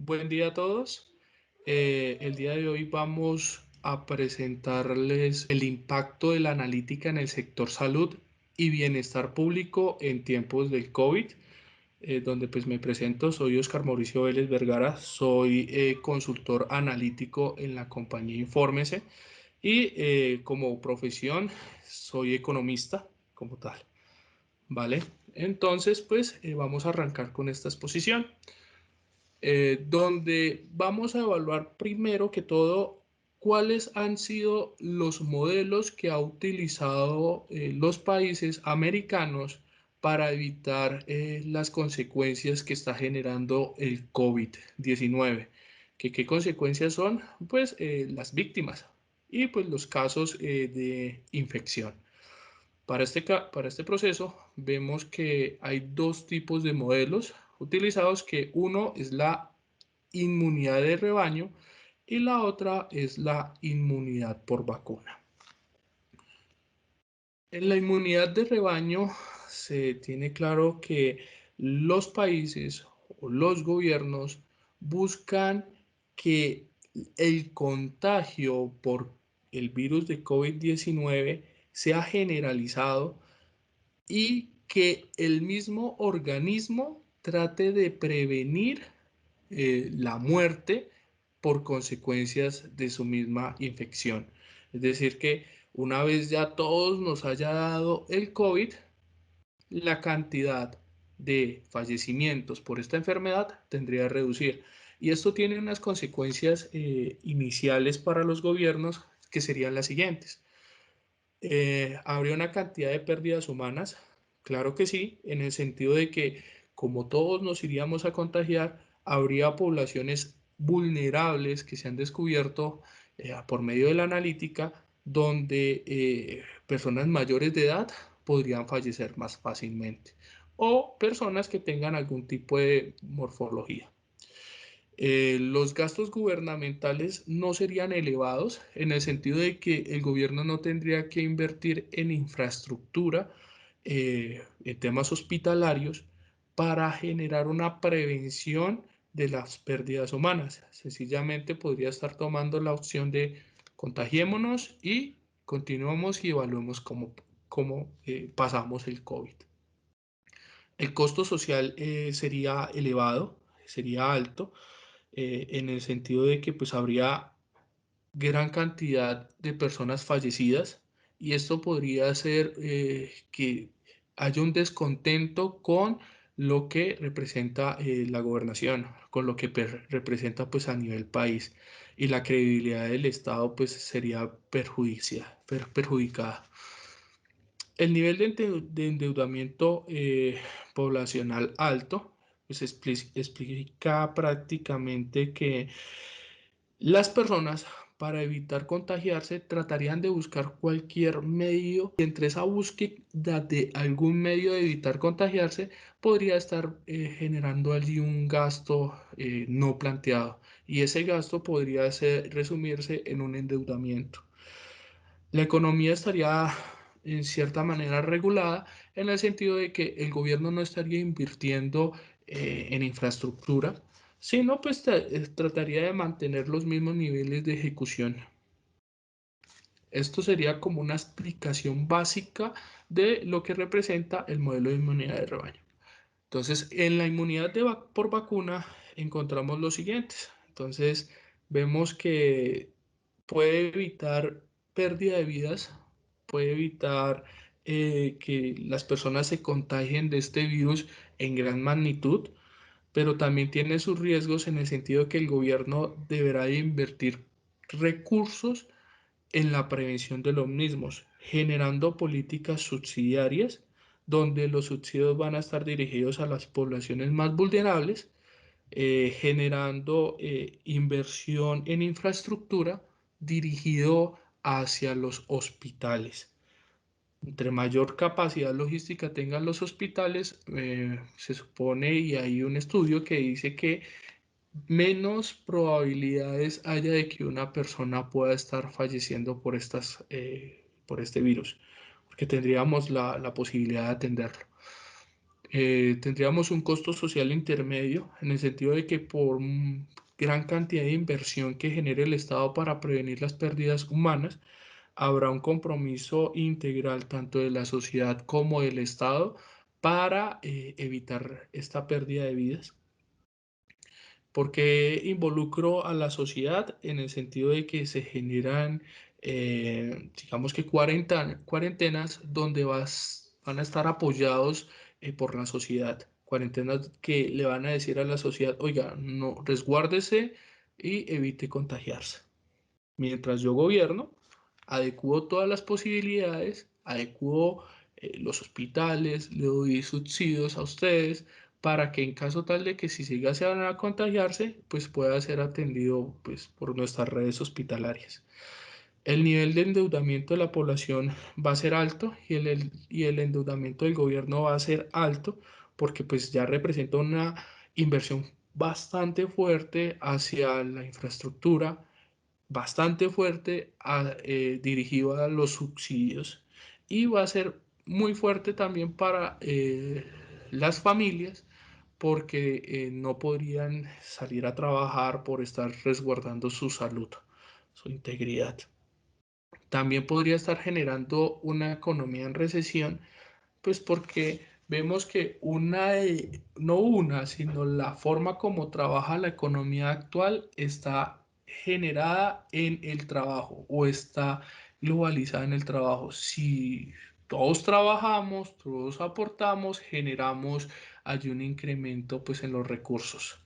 Buen día a todos. El día de hoy vamos a presentarles el impacto de la analítica en el sector salud y bienestar público en tiempos del COVID, donde pues me presento, soy Oscar Mauricio Vélez Vergara, soy consultor analítico en la compañía Infórmese y como profesión soy economista como tal, ¿vale? Entonces pues vamos a arrancar con esta exposición donde vamos a evaluar primero que todo cuáles han sido los modelos que ha utilizado los países americanos para evitar las consecuencias que está generando el COVID-19. ¿Qué consecuencias son? Pues las víctimas y pues los casos de infección. Para este proceso vemos que hay dos tipos de modelos utilizados, que uno es la inmunidad de rebaño y la otra es la inmunidad por vacuna. En la inmunidad de rebaño se tiene claro que los países o los gobiernos buscan que el contagio por el virus de COVID-19 sea generalizado y que el mismo organismo trate de prevenir la muerte por consecuencias de su misma infección. Es decir, que una vez ya todos nos haya dado el COVID, la cantidad de fallecimientos por esta enfermedad tendría que reducir. Y esto tiene unas consecuencias iniciales para los gobiernos que serían las siguientes. ¿Habría una cantidad de pérdidas humanas? Claro que sí, en el sentido de que como todos nos iríamos a contagiar, habría poblaciones vulnerables que se han descubierto por medio de la analítica, donde personas mayores de edad podrían fallecer más fácilmente o personas que tengan algún tipo de morfología. Los gastos gubernamentales no serían elevados en el sentido de que el gobierno no tendría que invertir en infraestructura, en temas hospitalarios, para generar una prevención de las pérdidas humanas. Sencillamente podría estar tomando la opción de contagiémonos y continuamos y evaluemos cómo pasamos el COVID. El costo social sería elevado, sería alto, en el sentido de que pues habría gran cantidad de personas fallecidas y esto podría hacer que haya un descontento con lo que representa la gobernación, con lo que representa pues a nivel país, y la credibilidad del Estado pues sería perjudicada. El nivel de endeudamiento poblacional alto pues explica prácticamente que las personas, para evitar contagiarse, tratarían de buscar cualquier medio, y entre esa búsqueda de algún medio de evitar contagiarse podría estar generando allí un gasto no planteado, y ese gasto podría resumirse en un endeudamiento. La economía estaría en cierta manera regulada, en el sentido de que el gobierno no estaría invirtiendo en infraestructura, sino pues trataría de mantener los mismos niveles de ejecución. Esto sería como una explicación básica de lo que representa el modelo de inmunidad de rebaño. Entonces, en la inmunidad por vacuna encontramos los siguientes. Entonces, vemos que puede evitar pérdida de vidas, puede evitar que las personas se contagien de este virus en gran magnitud, pero también tiene sus riesgos en el sentido que el gobierno deberá de invertir recursos en la prevención de los mismos, generando políticas subsidiarias donde los subsidios van a estar dirigidos a las poblaciones más vulnerables, generando inversión en infraestructura dirigido hacia los hospitales. Entre mayor capacidad logística tengan los hospitales, se supone, y hay un estudio que dice que menos probabilidades haya de que una persona pueda estar falleciendo por este virus, porque tendríamos la posibilidad de atenderlo. Tendríamos un costo social intermedio en el sentido de que por gran cantidad de inversión que genere el Estado para prevenir las pérdidas humanas, habrá un compromiso integral tanto de la sociedad como del Estado para evitar esta pérdida de vidas. Porque involucro a la sociedad en el sentido de que se generan, digamos que cuarentenas donde van a estar apoyados por la sociedad. Cuarentenas que le van a decir a la sociedad, oiga, no, resguárdese y evite contagiarse. Mientras yo gobierno, adecuo todas las posibilidades, adecuo los hospitales, le doy subsidios a ustedes para que en caso tal de que si llegase a contagiarse, pues pueda ser atendido pues, por nuestras redes hospitalarias. El nivel de endeudamiento de la población va a ser alto y el endeudamiento del gobierno va a ser alto porque pues ya representa una inversión bastante fuerte hacia la infraestructura, bastante fuerte dirigido a los subsidios y va a ser muy fuerte también para las familias porque no podrían salir a trabajar por estar resguardando su salud, su integridad. También podría estar generando una economía en recesión pues porque vemos que no una, sino la forma como trabaja la economía actual está generada en el trabajo o está globalizada en el trabajo. Si todos trabajamos, todos aportamos, generamos, hay un incremento pues en los recursos.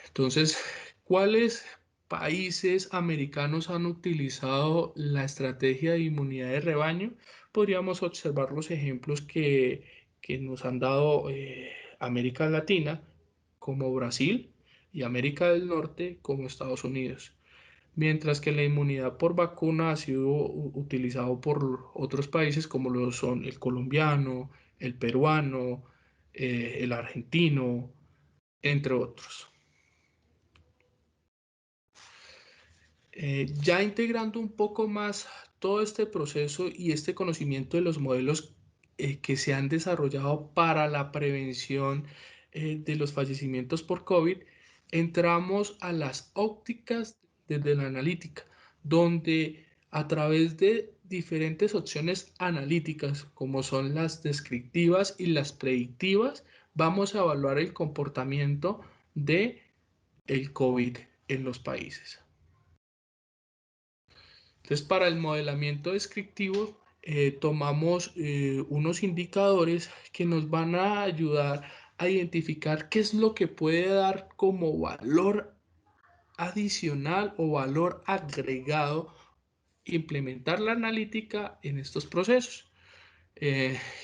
Entonces, ¿cuáles países americanos han utilizado la estrategia de inmunidad de rebaño? Podríamos observar los ejemplos que nos han dado América Latina, como Brasil, y América del Norte, como Estados Unidos. Mientras que la inmunidad por vacuna ha sido utilizado por otros países como lo son el colombiano, el peruano, el argentino, entre otros. Ya integrando un poco más todo este proceso y este conocimiento de los modelos que se han desarrollado para la prevención de los fallecimientos por COVID, entramos a las ópticas desde la analítica, donde a través de diferentes opciones analíticas, como son las descriptivas y las predictivas, vamos a evaluar el comportamiento de el COVID en los países. Entonces, para el modelamiento descriptivo, tomamos unos indicadores que nos van a ayudar a identificar qué es lo que puede dar como valor adicional o valor agregado implementar la analítica en estos procesos.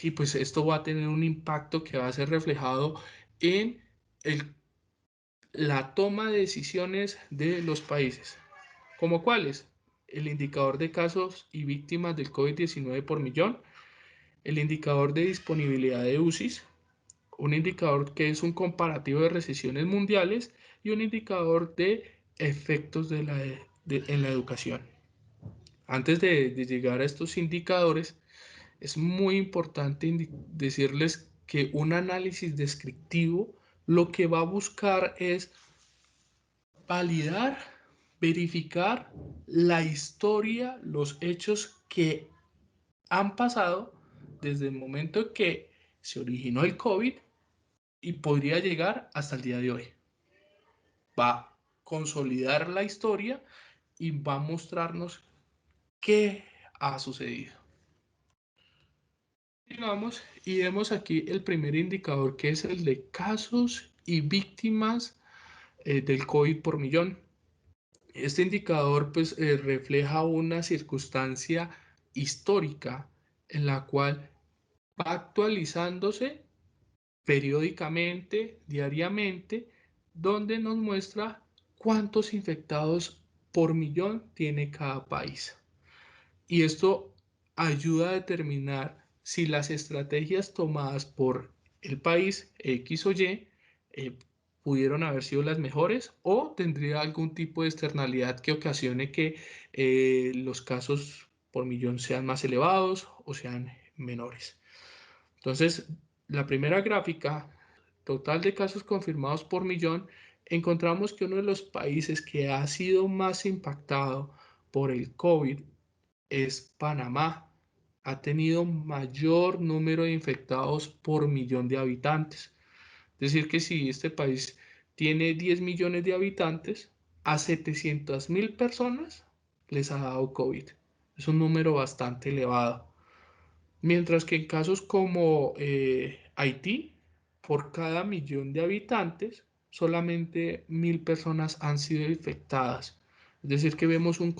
Y pues esto va a tener un impacto que va a ser reflejado en el- la toma de decisiones de los países. ¿Como cuáles? El indicador de casos y víctimas del COVID-19 por millón, el indicador de disponibilidad de UCIs, un indicador que es un comparativo de recesiones mundiales y un indicador de efectos en la educación. Antes de llegar a estos indicadores, es muy importante decirles que un análisis descriptivo lo que va a buscar es validar, verificar la historia, los hechos que han pasado desde el momento que se originó el COVID y podría llegar hasta el día de hoy. Va a consolidar la historia y va a mostrarnos qué ha sucedido. Digamos, y vemos aquí el primer indicador que es el de casos y víctimas del COVID por millón. Este indicador pues refleja una circunstancia histórica en la cual va actualizándose periódicamente, diariamente, donde nos muestra cuántos infectados por millón tiene cada país. Y esto ayuda a determinar si las estrategias tomadas por el país X o Y pudieron haber sido las mejores o tendría algún tipo de externalidad que ocasione que los casos por millón sean más elevados o sean menores. Entonces, la primera gráfica, total de casos confirmados por millón, encontramos que uno de los países que ha sido más impactado por el COVID es Panamá. Ha tenido mayor número de infectados por millón de habitantes. Es decir, que si este país tiene 10 millones de habitantes, a 700.000 personas les ha dado COVID. Es un número bastante elevado. Mientras que en casos como Haití, por cada millón de habitantes, solamente 1.000 personas han sido infectadas. Es decir, que vemos un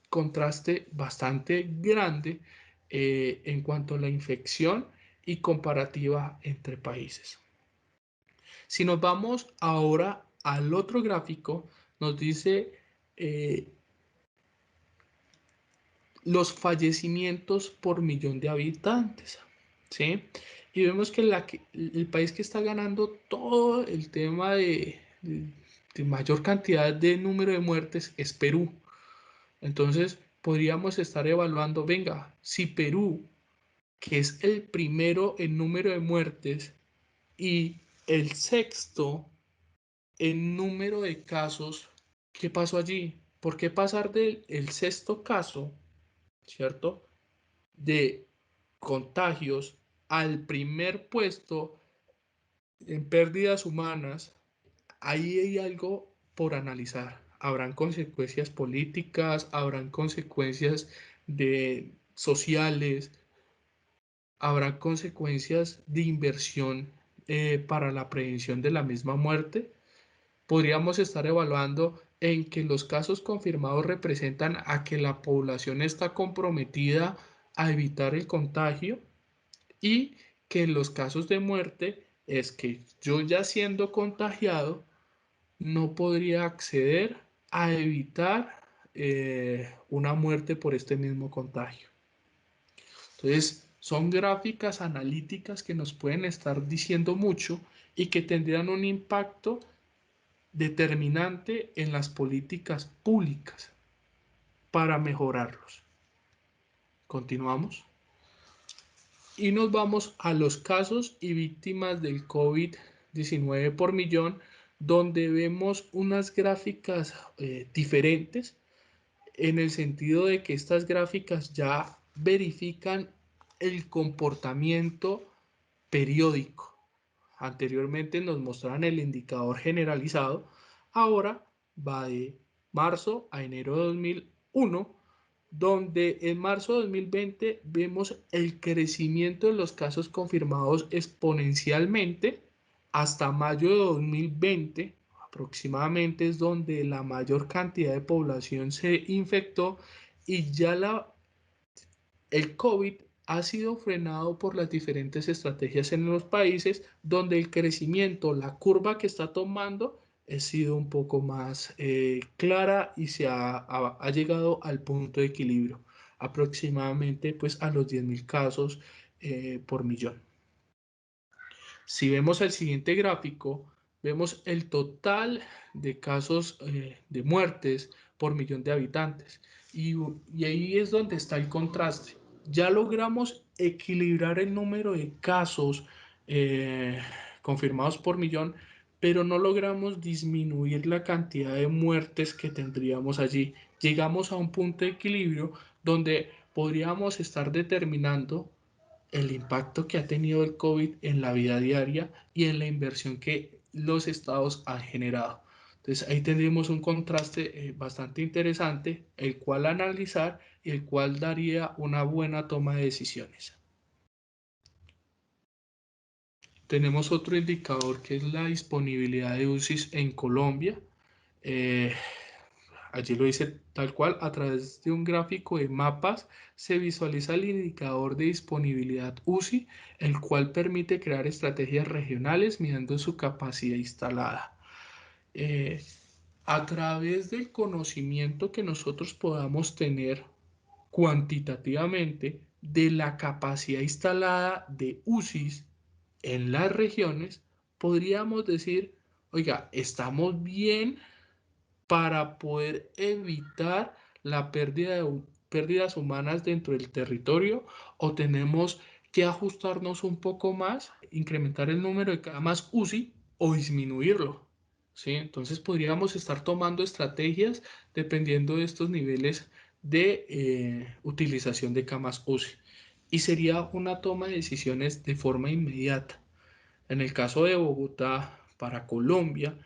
contraste bastante grande en cuanto a la infección y comparativa entre países. Si nos vamos ahora al otro gráfico, nos dice eh, los fallecimientos por millón de habitantes, ¿sí? Y vemos que el país que está ganando todo el tema de mayor cantidad de número de muertes es Perú. Entonces, podríamos estar evaluando, venga, si Perú, que es el primero en número de muertes y el sexto en número de casos, ¿qué pasó allí? ¿Por qué pasar del el sexto caso, ¿cierto? De contagios al primer puesto en pérdidas humanas? Ahí hay algo por analizar. Habrán consecuencias políticas, habrán consecuencias sociales, habrá consecuencias de inversión para la prevención de la misma muerte. Podríamos estar evaluando en que los casos confirmados representan a que la población está comprometida a evitar el contagio y que en los casos de muerte es que yo ya siendo contagiado no podría acceder a evitar una muerte por este mismo contagio. Entonces, son gráficas analíticas que nos pueden estar diciendo mucho y que tendrían un impacto determinante en las políticas públicas para mejorarlos. Continuamos. Y nos vamos a los casos y víctimas del COVID-19 por millón, donde vemos unas gráficas diferentes en el sentido de que estas gráficas ya verifican el comportamiento periódico. Anteriormente nos mostraban el indicador generalizado, ahora va de marzo a enero de 2001, donde en marzo de 2020 vemos el crecimiento de los casos confirmados exponencialmente hasta mayo de 2020, aproximadamente es donde la mayor cantidad de población se infectó y ya el COVID ha sido frenado por las diferentes estrategias en los países donde el crecimiento, la curva que está tomando, ha sido un poco más clara y ha llegado al punto de equilibrio, aproximadamente pues a los 10.000 casos por millón. Si vemos el siguiente gráfico, vemos el total de casos de muertes por millón de habitantes. Y ahí es donde está el contraste. Ya logramos equilibrar el número de casos confirmados por millón, pero no logramos disminuir la cantidad de muertes que tendríamos allí. Llegamos a un punto de equilibrio donde podríamos estar determinando el impacto que ha tenido el COVID en la vida diaria y en la inversión que los estados han generado. Entonces ahí tendríamos un contraste bastante interesante, el cual analizar y el cual daría una buena toma de decisiones. Tenemos otro indicador que es la disponibilidad de UCIs en Colombia. Eh, Allí lo dice tal cual, a través de un gráfico de mapas se visualiza el indicador de disponibilidad UCI, el cual permite crear estrategias regionales midiendo su capacidad instalada. Eh, a través del conocimiento que nosotros podamos tener cuantitativamente de la capacidad instalada de UCIs en las regiones, podríamos decir, oiga, estamos bien para poder evitar la pérdida de pérdidas humanas dentro del territorio o tenemos que ajustarnos un poco más, incrementar el número de camas UCI o disminuirlo. ¿Sí? Entonces podríamos estar tomando estrategias dependiendo de estos niveles de utilización de camas UCI. Y sería una toma de decisiones de forma inmediata. En el caso de Bogotá, para Colombia,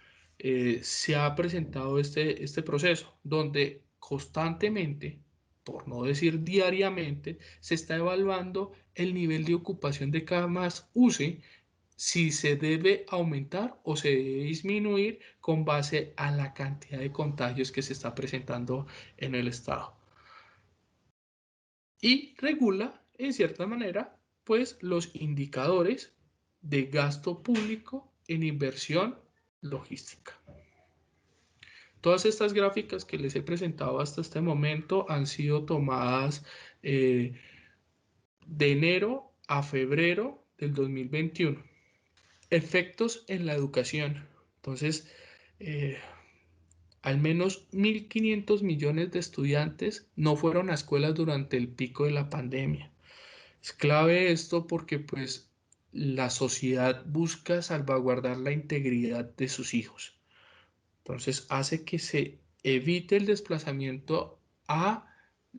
se ha presentado este proceso donde constantemente, por no decir diariamente, se está evaluando el nivel de ocupación de camas UCI, si se debe aumentar o se debe disminuir con base a la cantidad de contagios que se está presentando en el estado. Y regula, en cierta manera, pues los indicadores de gasto público en inversión logística. Todas estas gráficas que les he presentado hasta este momento han sido tomadas de enero a febrero del 2021. Efectos en la educación. Entonces, eh, al menos 1.500 millones de estudiantes no fueron a escuelas durante el pico de la pandemia. Es clave esto porque pues la sociedad busca salvaguardar la integridad de sus hijos. Entonces hace que se evite el desplazamiento a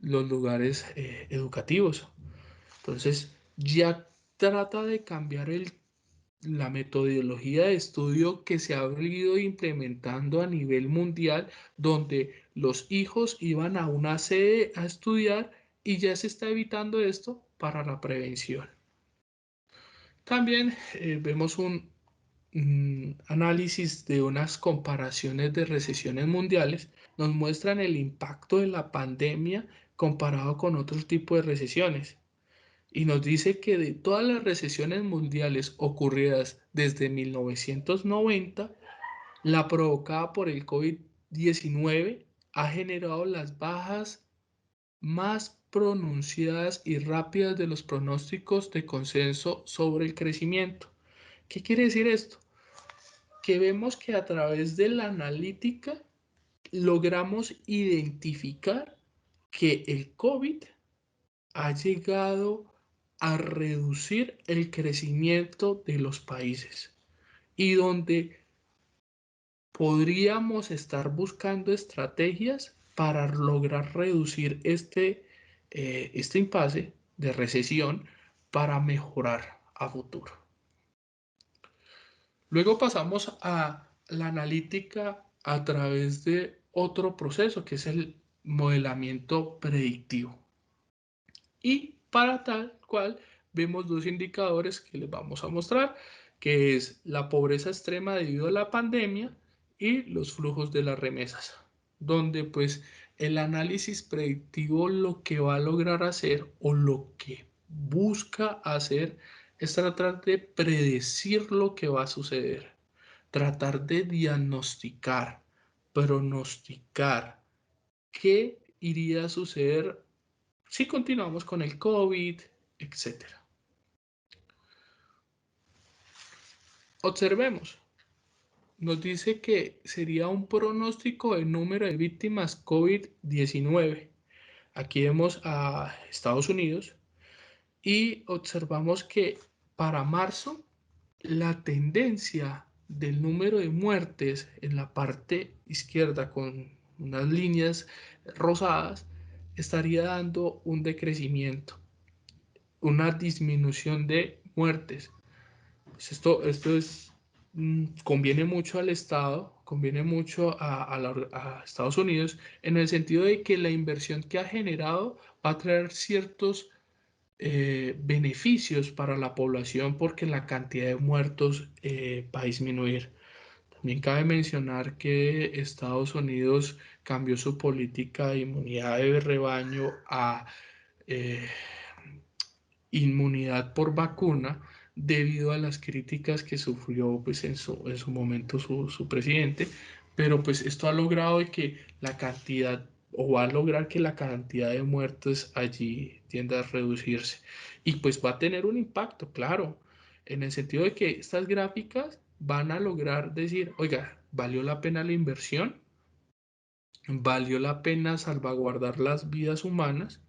los lugares educativos. Entonces ya trata de cambiar la metodología de estudio que se ha venido implementando a nivel mundial, donde los hijos iban a una sede a estudiar y ya se está evitando esto para la prevención. También vemos un análisis de unas comparaciones de recesiones mundiales, nos muestran el impacto de la pandemia comparado con otros tipos de recesiones. Y nos dice que de todas las recesiones mundiales ocurridas desde 1990, la provocada por el COVID-19 ha generado las bajas más pronunciadas y rápidas de los pronósticos de consenso sobre el crecimiento. ¿Qué quiere decir esto? Que vemos que a través de la analítica logramos identificar que el COVID ha llegado a reducir el crecimiento de los países y donde podríamos estar buscando estrategias para lograr reducir este impasse de recesión para mejorar a futuro. Luego pasamos a la analítica a través de otro proceso que es el modelamiento predictivo. Y para tal cual vemos dos indicadores que les vamos a mostrar, que es la pobreza extrema debido a la pandemia y los flujos de las remesas, donde pues el análisis predictivo lo que va a lograr hacer o lo que busca hacer es tratar de predecir lo que va a suceder, tratar de diagnosticar, pronosticar qué iría a suceder si continuamos con el COVID, etcétera. Observemos, nos dice que sería un pronóstico de número de víctimas COVID-19. Aquí vemos a Estados Unidos y observamos que para marzo la tendencia del número de muertes en la parte izquierda con unas líneas rosadas estaría dando un decrecimiento, una disminución de muertes. Pues esto conviene mucho al Estado, conviene mucho a Estados Unidos, en el sentido de que la inversión que ha generado va a traer ciertos beneficios para la población porque la cantidad de muertos va a disminuir. También cabe mencionar que Estados Unidos cambió su política de inmunidad de rebaño a eh, inmunidad por vacuna debido a las críticas que sufrió pues, en su momento su presidente, pero pues esto ha logrado de que la cantidad o va a lograr que la cantidad de muertos allí tienda a reducirse y pues va a tener un impacto, claro, en el sentido de que estas gráficas van a lograr decir, oiga, ¿valió la pena la inversión? ¿Valió la pena salvaguardar las vidas humanas?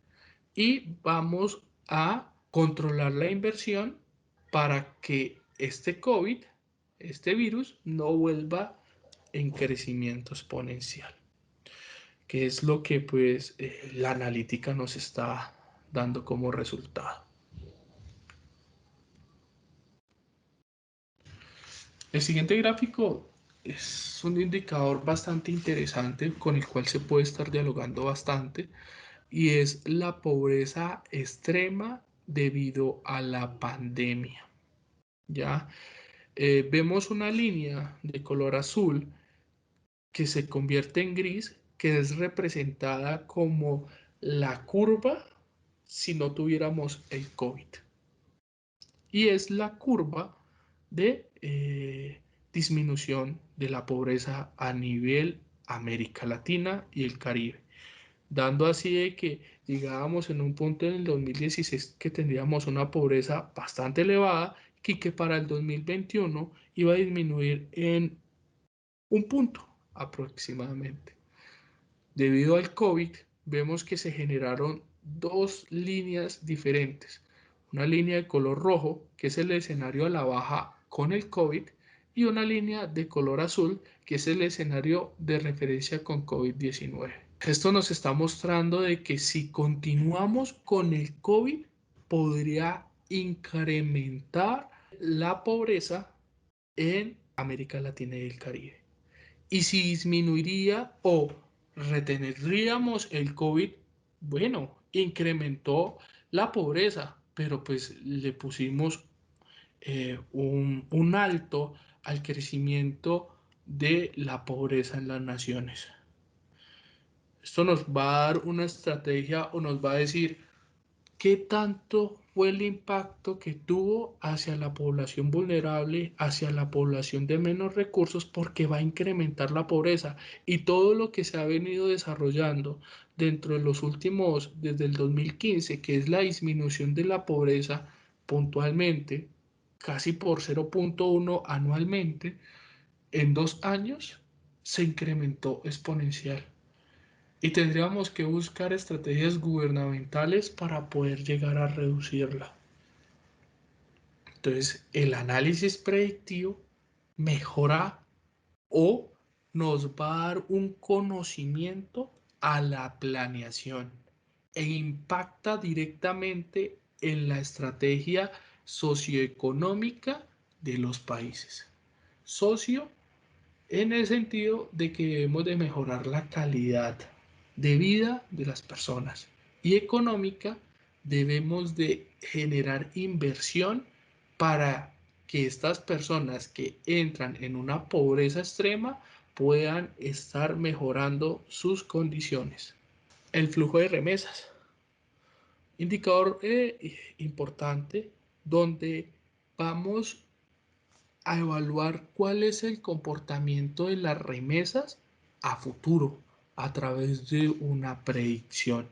Y vamos a controlar la inversión para que este COVID, este virus, no vuelva en crecimiento exponencial, que es lo que pues la analítica nos está dando como resultado. El siguiente gráfico es un indicador bastante interesante con el cual se puede estar dialogando bastante y es la pobreza extrema debido a la pandemia. Ya vemos una línea de color azul que se convierte en gris, que es representada como la curva si no tuviéramos el COVID. Y es la curva de disminución de la pobreza a nivel América Latina y el Caribe, dando así de que llegábamos en un punto en el 2016 que tendríamos una pobreza bastante elevada y que para el 2021 iba a disminuir en un punto aproximadamente. Debido al COVID, vemos que se generaron dos líneas diferentes. Una línea de color rojo, que es el escenario a la baja con el COVID, y una línea de color azul, que es el escenario de referencia con COVID-19. Esto nos está mostrando de que si continuamos con el COVID, podría incrementar la pobreza en América Latina y el Caribe. Y si disminuiría o retendríamos el COVID, bueno, incrementó la pobreza, pero pues le pusimos un alto al crecimiento de la pobreza en las naciones. Esto nos va a dar una estrategia o nos va a decir qué tanto fue el impacto que tuvo hacia la población vulnerable, hacia la población de menos recursos, porque va a incrementar la pobreza. Y todo lo que se ha venido desarrollando dentro de los últimos, desde el 2015, que es la disminución de la pobreza puntualmente, casi por 0,1 anualmente, en 2 años se incrementó exponencial. Y tendríamos que buscar estrategias gubernamentales para poder llegar a reducirla. Entonces, el análisis predictivo mejora o nos va a dar un conocimiento a la planeación e impacta directamente en la estrategia socioeconómica de los países. Socio en el sentido de que debemos de mejorar la calidad de vida de las personas y económica, debemos de generar inversión para que estas personas que entran en una pobreza extrema puedan estar mejorando sus condiciones. El flujo de remesas, indicador importante donde vamos a evaluar cuál es el comportamiento de las remesas a futuro a través de una predicción.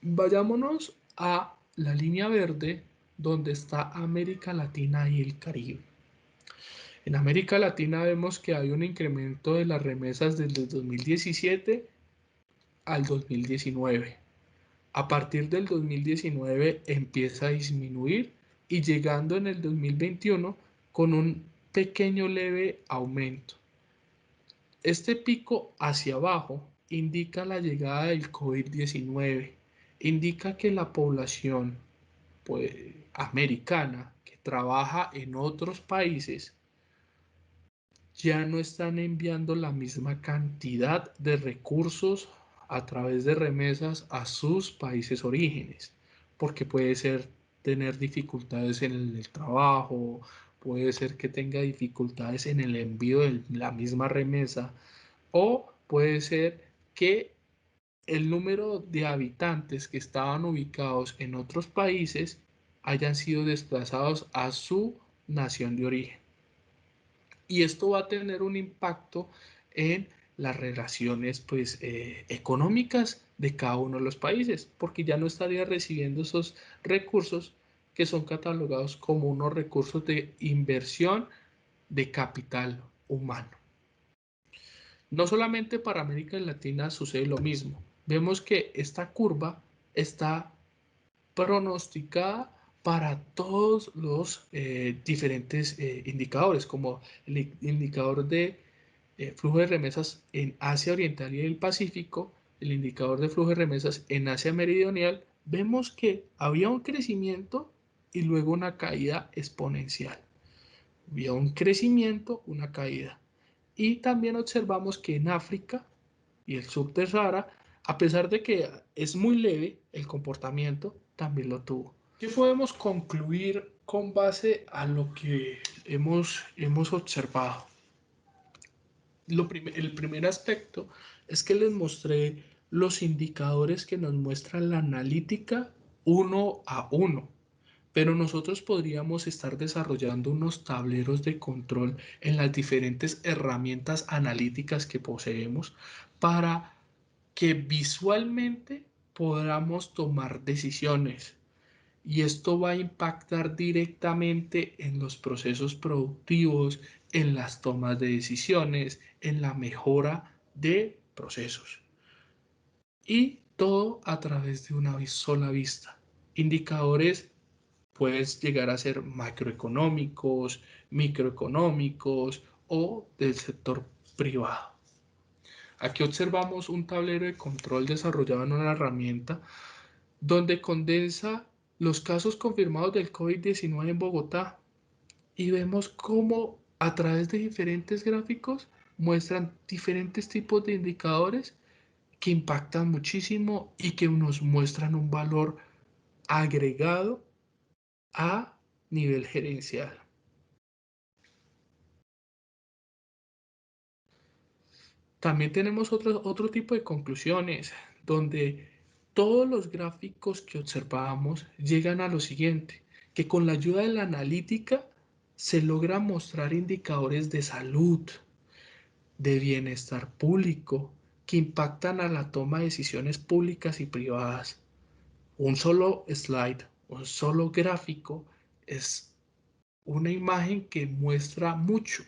Vayámonos a la línea verde donde está América Latina y el Caribe. En América Latina vemos que hay un incremento de las remesas desde el 2017 al 2019. A partir del 2019 empieza a disminuir y llegando en el 2021 con un pequeño leve aumento. Este pico hacia abajo indica la llegada del COVID-19, indica que la población pues, americana que trabaja en otros países ya no están enviando la misma cantidad de recursos a través de remesas a sus países orígenes, porque puede ser tener dificultades en el trabajo, puede ser que tenga dificultades en el envío de la misma remesa, o puede ser que el número de habitantes que estaban ubicados en otros países hayan sido desplazados a su nación de origen. Y esto va a tener un impacto en las relaciones pues, económicas de cada uno de los países, porque ya no estaría recibiendo esos recursos que son catalogados como unos recursos de inversión de capital humano. No solamente para América Latina sucede lo mismo. Vemos que esta curva está pronosticada para todos los diferentes indicadores, como el indicador de flujo de remesas en Asia Oriental y el Pacífico, el indicador de flujo de remesas en Asia Meridional. Vemos que había un crecimiento y luego una caída exponencial. Había un crecimiento, una caída. Y también observamos que en África y el sur del Sahara, a pesar de que es muy leve el comportamiento, también lo tuvo. ¿Qué podemos concluir con base a lo que hemos observado? El primer aspecto es que les mostré los indicadores que nos muestra la analítica uno a uno, pero nosotros podríamos estar desarrollando unos tableros de control en las diferentes herramientas analíticas que poseemos para que visualmente podamos tomar decisiones. Y esto va a impactar directamente en los procesos productivos, en las tomas de decisiones, en la mejora de procesos. Y todo a través de una sola vista. Indicadores pueden llegar a ser macroeconómicos, microeconómicos o del sector privado. Aquí observamos un tablero de control desarrollado en una herramienta donde condensa los casos confirmados del COVID-19 en Bogotá y vemos cómo a través de diferentes gráficos muestran diferentes tipos de indicadores que impactan muchísimo y que nos muestran un valor agregado a nivel gerencial. También tenemos otro tipo de conclusiones donde todos los gráficos que observamos llegan a lo siguiente, que con la ayuda de la analítica se logran mostrar indicadores de salud, de bienestar público, que impactan a la toma de decisiones públicas y privadas. Un solo slide, un solo gráfico es una imagen que muestra mucho.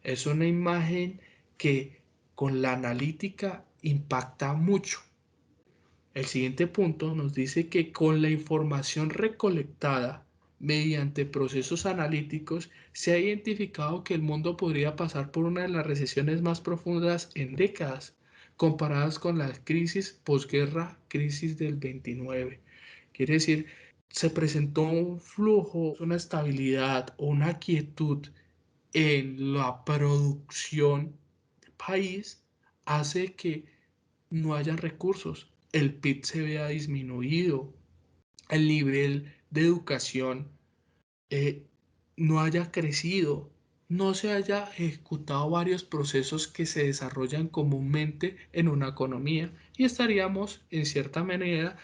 Es una imagen que con la analítica impacta mucho. El siguiente punto nos dice que con la información recolectada mediante procesos analíticos se ha identificado que el mundo podría pasar por una de las recesiones más profundas en décadas, comparadas con la crisis posguerra, crisis del 29. Quiere decir, se presentó un flujo, una estabilidad o una quietud en la producción del país, hace que no haya recursos, el PIB se vea disminuido, el nivel de educación eh, no haya crecido, no se haya ejecutado varios procesos que se desarrollan comúnmente en una economía y estaríamos en cierta manera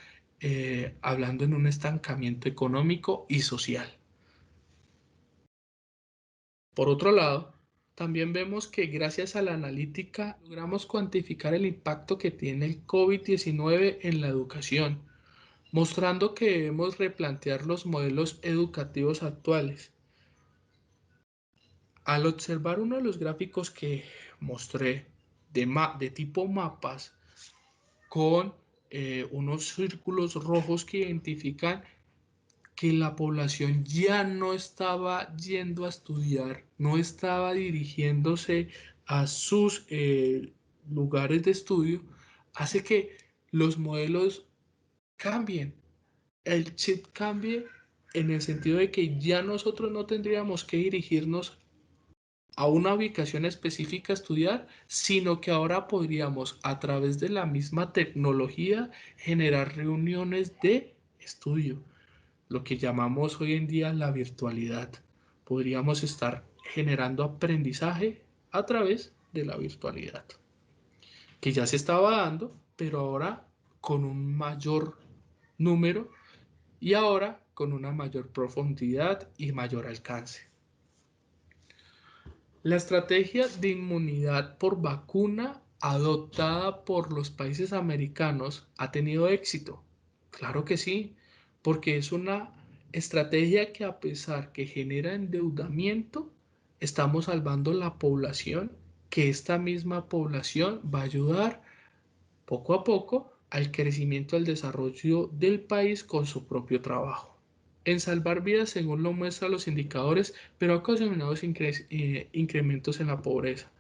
hablando en un estancamiento económico y social. Por otro lado, también vemos que gracias a la analítica logramos cuantificar el impacto que tiene el COVID-19 en la educación, mostrando que debemos replantear los modelos educativos actuales. Al observar uno de los gráficos que mostré de tipo mapas con unos círculos rojos que identifican que la población ya no estaba yendo a estudiar, no estaba dirigiéndose a sus lugares de estudio, hace que los modelos cambien, el chip cambie en el sentido de que ya nosotros no tendríamos que dirigirnos a una ubicación específica a estudiar, sino que ahora podríamos a través de la misma tecnología generar reuniones de estudio, lo que llamamos hoy en día la virtualidad. Podríamos estar generando aprendizaje a través de la virtualidad, que ya se estaba dando, pero ahora con un mayor número y ahora con una mayor profundidad y mayor alcance. La estrategia de inmunidad por vacuna adoptada por los países americanos ha tenido éxito. Claro que sí, porque es una estrategia que a pesar que genera endeudamiento, estamos salvando la población, que esta misma población va a ayudar poco a poco al crecimiento, al desarrollo del país con su propio trabajo. En salvar vidas, según lo muestran los indicadores, pero ha ocasionado incrementos en la pobreza.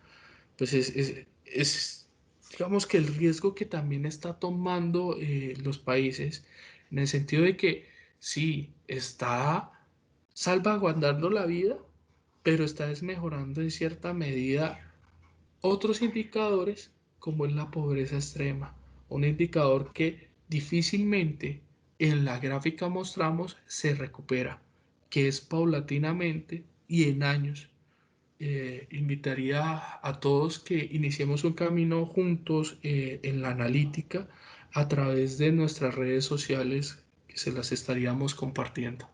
Pues digamos que el riesgo que también está tomando los países, en el sentido de que sí, está salvaguardando la vida, pero está desmejorando en cierta medida otros indicadores, como es la pobreza extrema, un indicador que difícilmente en la gráfica mostramos se recupera, que es paulatinamente y en años. Invitaría a todos que iniciemos un camino juntos en la analítica a través de nuestras redes sociales que se las estaríamos compartiendo.